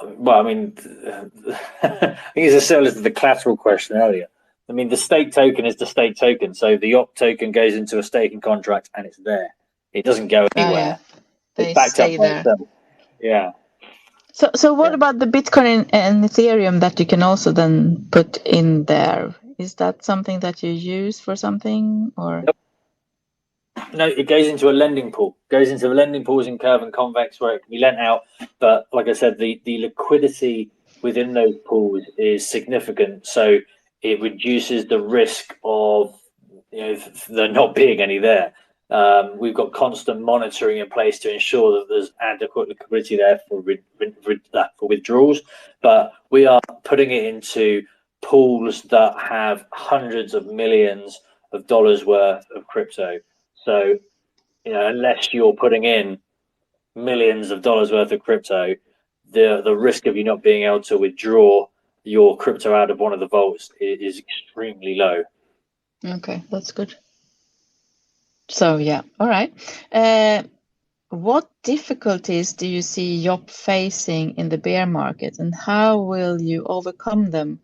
Well, I mean, I think it's a similar to the collateral question earlier. I mean, the stake token is the stake token. So the YOP token goes into a staking contract and it's there. It doesn't go anywhere. Yeah. They It's backed stay up by there. itself. Yeah. So what Yeah. about the Bitcoin and Ethereum that you can also then put in there? Is that something that you use for something, or? No, it goes into a lending pool. Goes into the lending pools in Curve and Convex where it can be lent out. But like I said, the liquidity within those pools is significant. So it reduces the risk of there not being any there. We've got constant monitoring in place to ensure that there's adequate liquidity there for withdrawals. But we are putting it into pools that have hundreds of millions of dollars worth of crypto. So, unless you're putting in millions of dollars worth of crypto, the risk of you not being able to withdraw your crypto out of one of the vaults is extremely low. Okay, that's good. So yeah, all right. What difficulties do you see YOP facing in the bear market, and how will you overcome them?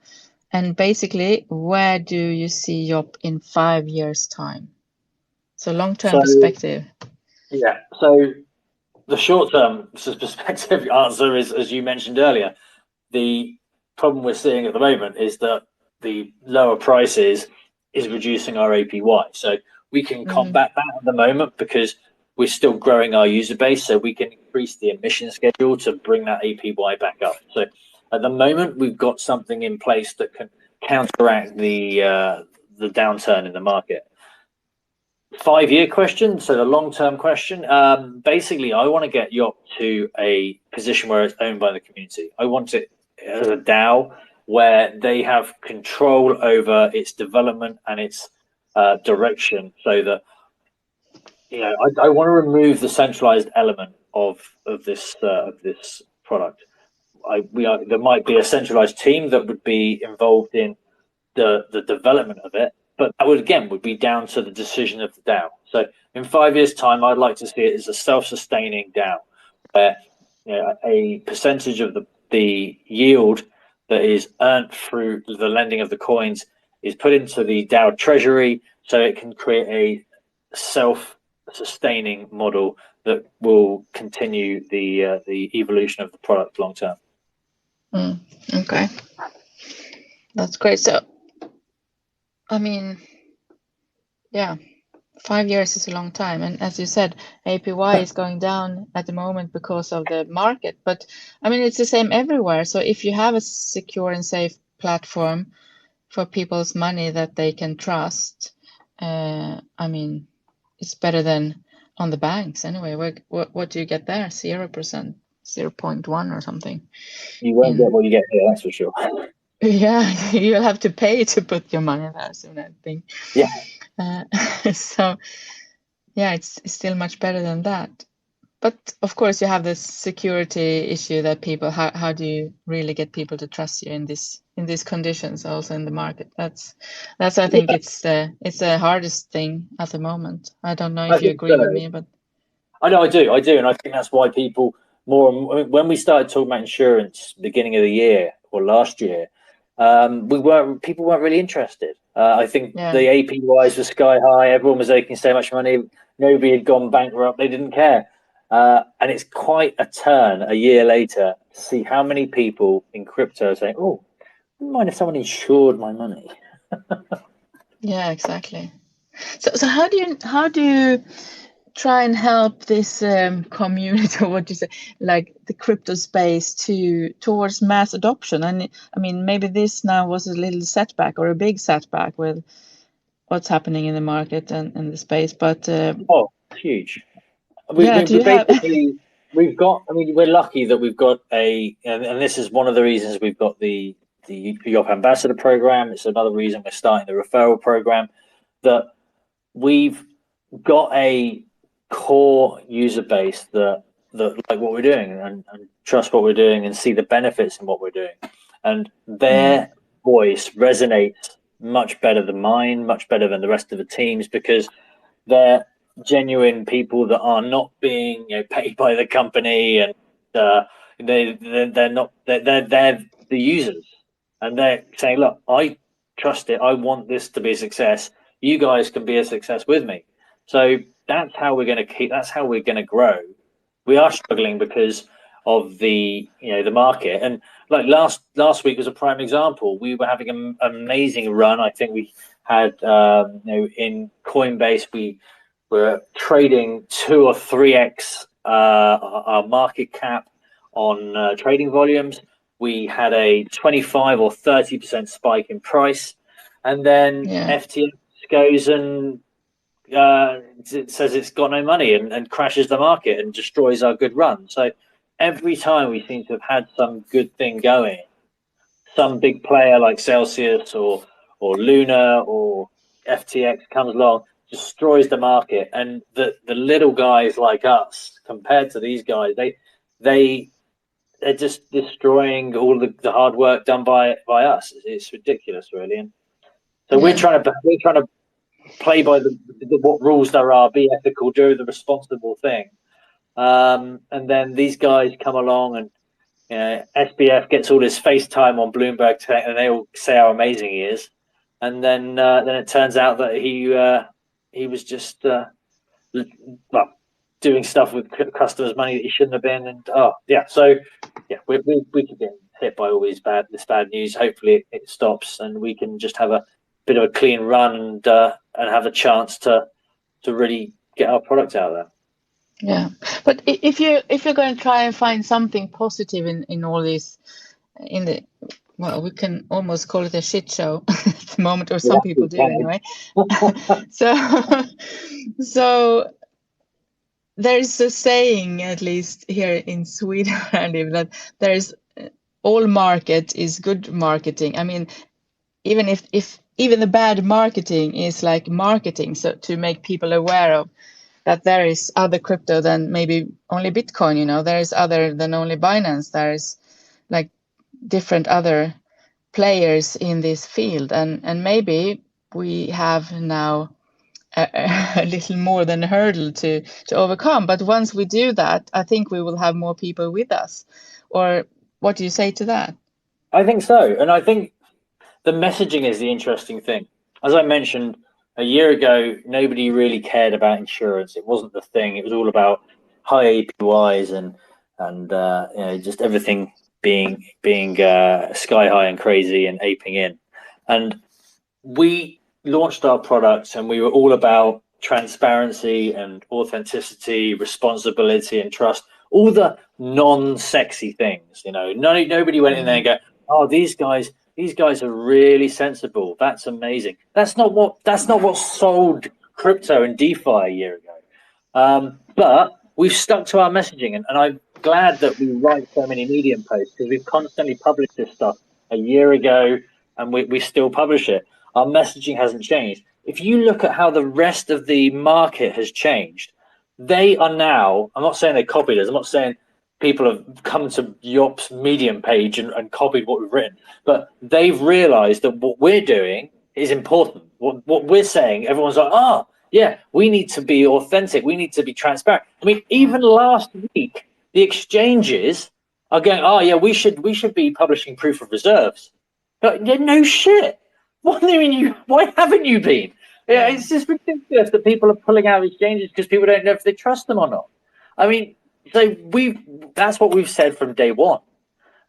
And basically, where do you see YOP in 5 years' time? So long-term perspective. Yeah. So the short-term perspective answer is, as you mentioned earlier, the problem we're seeing at the moment is that the lower prices is reducing our APY. So we can combat that at the moment because we're still growing our user base, so we can increase the emission schedule to bring that APY back up. So at the moment, we've got something in place that can counteract the downturn in the market. 5-year question, so the long-term question. Basically, I want to get YOP to a position where it's owned by the community. I want it as a DAO where they have control over its development and its direction, so that I want to remove the centralized element of this product. There might be a centralized team that would be involved in the development of it, but that would be down to the decision of the DAO. So in 5 years' time, I'd like to see it as a self-sustaining DAO, where a percentage of the yield that is earned through the lending of the coins is put into the DAO treasury, so it can create a self-sustaining model that will continue the evolution of the product long term. Okay, that's great. So, I mean, yeah, 5 years is a long time, and as you said, APY is going down at the moment because of the market. But I mean, it's the same everywhere. So if you have a secure and safe platform for people's money that they can trust, I mean, it's better than on the banks anyway. What do you get there? 0%, 0.1 or something. You won't get what you get here, that's for sure. Yeah, you'll have to pay to put your money there soon, I think. Yeah. So, yeah, it's still much better than that. But of course, you have this security issue that people. How do you really get people to trust you in these conditions, also in the market? That's I think it's the hardest thing at the moment. I don't know if you agree with me, but I know I do, and I think that's why people when we started talking about insurance beginning of the year or last year, people weren't really interested. I think Yeah. the APYs were sky high. Everyone was making so much money. Nobody had gone bankrupt. They didn't care. And it's quite a turn a year later to see how many people in crypto are saying, "Oh, wouldn't mind if someone insured my money." Yeah, exactly. So how do you try and help this community, or what do you say, like the crypto space, towards mass adoption? And I mean, maybe this now was a little setback or a big setback with what's happening in the market and in the space, but Huge. yeah, do you have? We've got. I mean, we're lucky that we've got and this is one of the reasons we've got the YOP Ambassador program. It's another reason we're starting the referral program, that we've got a core user base that like what we're doing and trust what we're doing and see the benefits in what we're doing, and their voice resonates much better than mine, much better than the rest of the teams, because they're genuine people that are not being paid by the company, and they're the users, and they're saying, look, I trust it, I want this to be a success, you guys can be a success with me. So that's how we're going to grow. We are struggling because of the market, and like last week was a prime example. We were having an amazing run. I think we had in Coinbase we were trading 2 or 3x our market cap on trading volumes. We had a 25 or 30% spike in price, and then FTX goes and it says it's got no money and crashes the market and destroys our good run. So every time we seem to have had some good thing going, some big player like Celsius or Luna or FTX comes along, destroys the market, and the little guys like us, compared to these guys, they're just destroying all the hard work done by us. It's ridiculous, really. And so we're trying to play by what rules there are, be ethical, do the responsible thing, and then these guys come along and SBF gets all his FaceTime on Bloomberg and they all say how amazing he is, and then it turns out that he was just doing stuff with customers' money that he shouldn't have been, and we could get hit by all this bad news. Hopefully it stops and we can just have a bit of a clean run and have a chance to really get our product out there. Yeah, but if you're going to try and find something positive in all this, we can almost call it a shit show at the moment, or some people do anyway. so there's a saying, at least here in Sweden, I live, that there's all market is good marketing. I mean, even if even the bad marketing is like marketing, so to make people aware of that there is other crypto than maybe only Bitcoin, there is other than only Binance, there is like different other players in this field, and maybe we have now a little more than a hurdle to overcome. But once we do that, I think we will have more people with us. Or what do you say to that? I think so, and I think the messaging is the interesting thing. As I mentioned, a year ago, nobody really cared about insurance. It wasn't the thing. It was all about high APYs and just everything being sky high and crazy and aping in. And we launched our products, and we were all about transparency and authenticity, responsibility, and trust. All the non-sexy things. Nobody went in there and go, "Oh, these guys are really sensible. That's amazing." That's not what sold crypto and DeFi a year ago. But we've stuck to our messaging, and I'm glad that we write so many Medium posts, because we've constantly published this stuff a year ago, and we still publish it. Our messaging hasn't changed. If you look at how the rest of the market has changed, they are now, I'm not saying they copied us, I'm not saying people have come to YOP's Medium page and copied what we've written, but they've realized that what we're doing is important. What we're saying, everyone's like, "Oh, yeah, we need to be authentic. We need to be transparent." I mean, even last week, the exchanges are going, "Oh, yeah, we should be publishing proof of reserves." Like, yeah, no shit. What do you mean why haven't you been? Yeah, Yeah. it's just ridiculous that people are pulling out of exchanges because people don't know if they trust them or not. I mean, so that's what we've said from day one.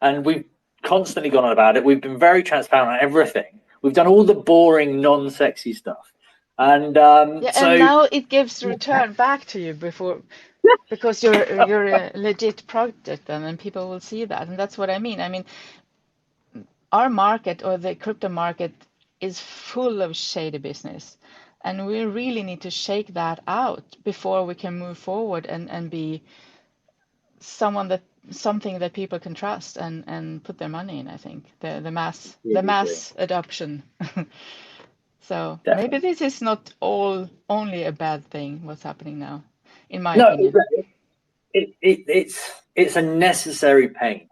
And we've constantly gone on about it. We've been very transparent on everything. We've done all the boring, non-sexy stuff. And Yeah, so and now it gives return back to you because you're a legit project then, and people will see that, and that's what I mean. I mean, our market or the crypto market is full of shady business, and we really need to shake that out before we can move forward and be something that people can trust and put their money in. I think the mass adoption. So maybe definitely. this is not only a bad thing what's happening now, in my No, opinion. it's a necessary pain.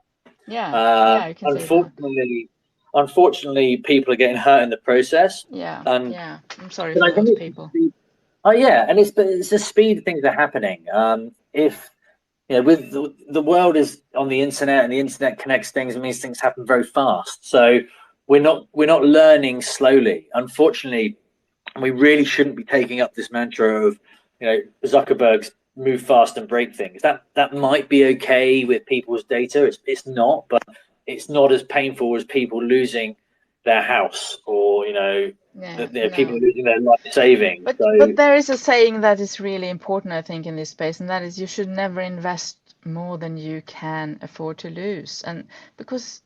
Yeah, you can say that. Unfortunately, people are getting hurt in the process. Yeah, And yeah. I'm sorry but for I think those people. oh yeah, and it's the speed things are happening. If you know, with the world is on the internet, and the internet connects things, it means things happen very fast. So we're not learning slowly. Unfortunately, we really shouldn't be taking up this mantra of, you know, Zuckerberg's move fast and break things. That might be okay with people's data. It's not, but it's not as painful as people losing their house, or you know, Yeah, people no. losing their life savings. But there is a saying that is really important, I think, in this space, and that is you should never invest more than you can afford to lose. And because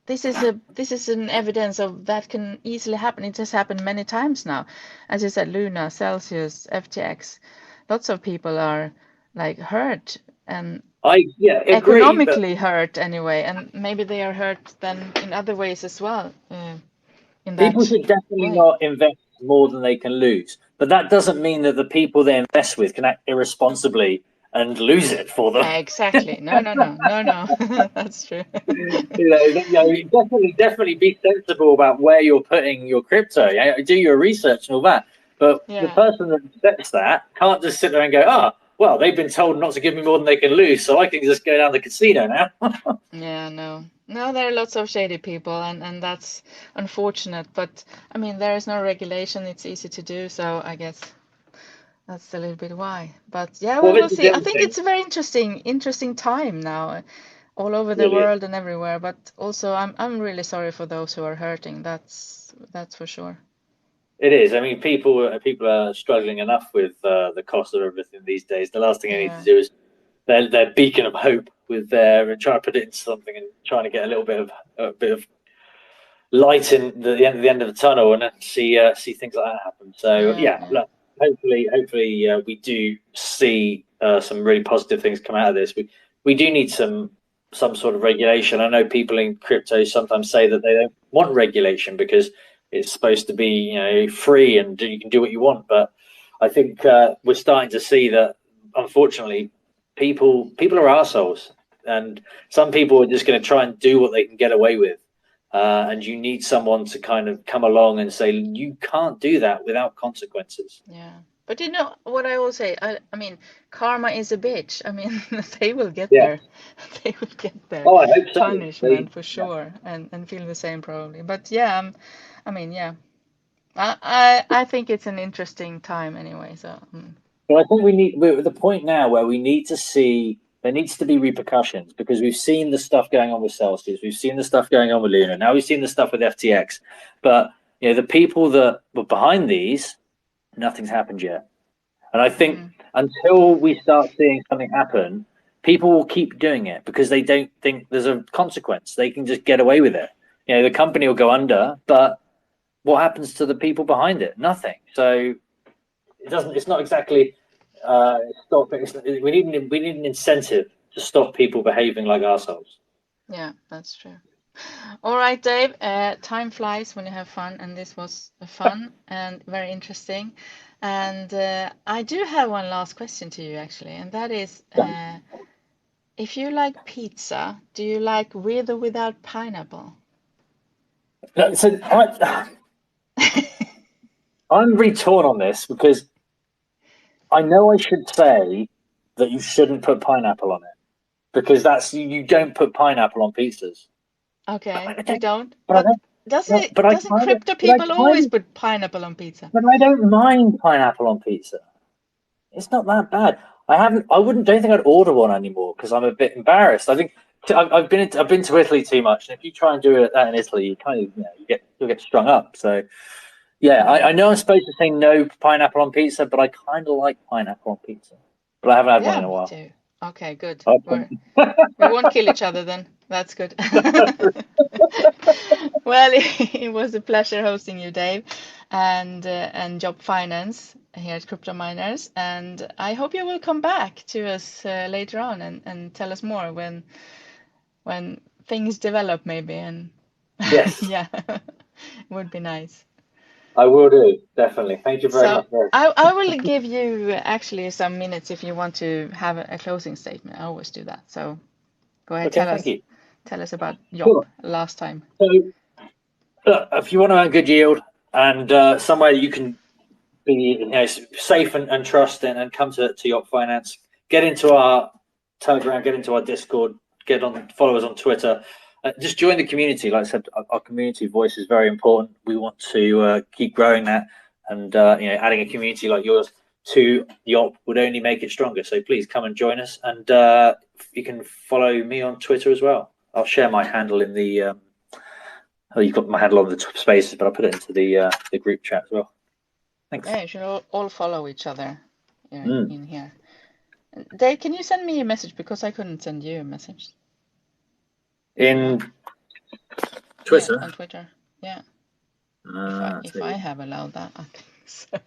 this is an evidence of that can easily happen. It has happened many times now. As you said, Luna, Celsius, FTX, lots of people are like hurt and I agree, but economically hurt anyway, and maybe they are hurt then in other ways as well, in people that should definitely way. not invest more than they can lose. But that doesn't mean that the people they invest with can act irresponsibly and lose it for them. Exactly. No. That's true. Definitely be sensible about where you're putting your crypto. Yeah? Do your research and all that. But the Yeah. person that sets that can't just sit there and go, well, they've been told not to give me more than they can lose, so I can just go down the casino now. Yeah, no. No, there are lots of shady people, and that's unfortunate. But I mean, there is no regulation. It's easy to do, so I guess that's a little bit why. But yeah, we Well, will this is see. the I other think thing. it's a very interesting time now, all over the Really. world and everywhere. But also, I'm really sorry for those who are hurting. That's for sure. It is. I mean, people are struggling enough with the cost of everything these days. The last thing they need to Yeah. do is their beacon of hope with and trying to put it into something and trying to get a bit of light in the end of the tunnel, and then see things like that happen. So Yeah. look, hopefully we do see some really positive things come out of this. We do need some sort of regulation. I know people in crypto sometimes say that they don't want regulation because it's supposed to be, you know, free and you can do what you want. But I think we're starting to see that, unfortunately, people are assholes, and some people are just going to try and do what they can get away with. And you need someone to kind of come along and say, you can't do that without consequences. Yeah. But you know what I will say? I mean, karma is a bitch. I mean, they will get Yeah. there. They will get their Oh, I hope so. punishment for sure, and feel the same probably. But yeah, I mean, yeah, I think it's an interesting time anyway. So But I think we're at the point now where we need to see there needs to be repercussions, because we've seen the stuff going on with Celsius, we've seen the stuff going on with Luna, now we've seen the stuff with FTX. But you know, the people that were behind these, nothing's happened yet. And I think until we start seeing something happen, people will keep doing it because they don't think there's a consequence. They can just get away with it. You know, the company will go under, but what happens to the people behind it? Nothing. So it doesn't. It's not exactly stop. We need an incentive to stop people behaving like assholes. yeah, that's true. All right, Dave. Time flies when you have fun, and this was fun and very interesting. And I do have one last question to you, actually, and that is, if you like pizza, do you like with or without pineapple? So I'm really torn on this, because I know I should say that you shouldn't put pineapple on it, because you don't put pineapple on pizzas. Okay, you don't? But Doesn't But I crypto people always put pineapple on pizza? But I don't mind pineapple on pizza. It's not that bad. Don't think I'd order one anymore because I'm a bit embarrassed. I think I've been to Italy too much, and if you try and do that in Italy, you kind of you'll get strung up. So yeah, I know I'm supposed to say no pineapple on pizza, but I kind of like pineapple on pizza. But I haven't had one in a while. Me too. Okay, good. Okay. We won't kill each other then. That's good. Well, it was a pleasure hosting you, Dave, and YOP Finance here at Crypto Miners. And I hope you will come back to us later on and tell us more when things develop, maybe. And Yes. yeah, would be nice. I will do, definitely. Thank you very much. I will give you actually some minutes if you want to have a closing statement. I always do that. So go ahead, Okay, tell us about YOP Sure. last time. So, if you want to earn good yield and somewhere you can be safe and trust and come to YOP Finance, get into our Telegram, get into our Discord, follow us on Twitter. Just join the community. Like I said, our community voice is very important. We want to keep growing that, and adding a community like yours to YOP would only make it stronger. So please come and join us, and you can follow me on Twitter as well. I'll share my handle in the. You've got my handle on the spaces, but I'll put it into the group chat as well. Thanks. Yeah, you should all follow each other in here. Dave, can you send me a message because I couldn't send you a message? In Twitter? Yeah, on Twitter. Yeah. If I have allowed that, I think so.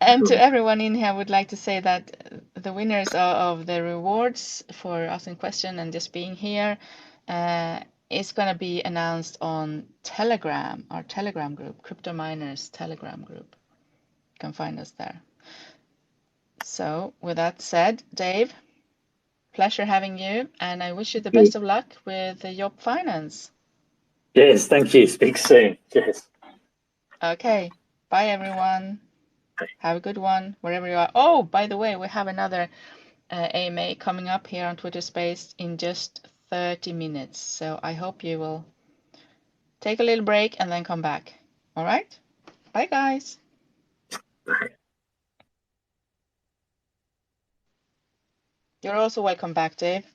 And to everyone in here, I would like to say that the winners of the rewards for asking question and just being here is going to be announced on Telegram, our Telegram group, Crypto Miners Telegram group. You can find us there. So with that said, Dave, pleasure having you, and I wish you the best of luck with the YOP Finance. Yes, thank you. Speak soon. Cheers. Okay. Bye, everyone. Have a good one wherever you are. Oh, by the way, we have another AMA coming up here on Twitter Space in just 30 minutes. So I hope you will take a little break and then come back. All right? Bye, guys. Bye. You're also welcome back, Dave.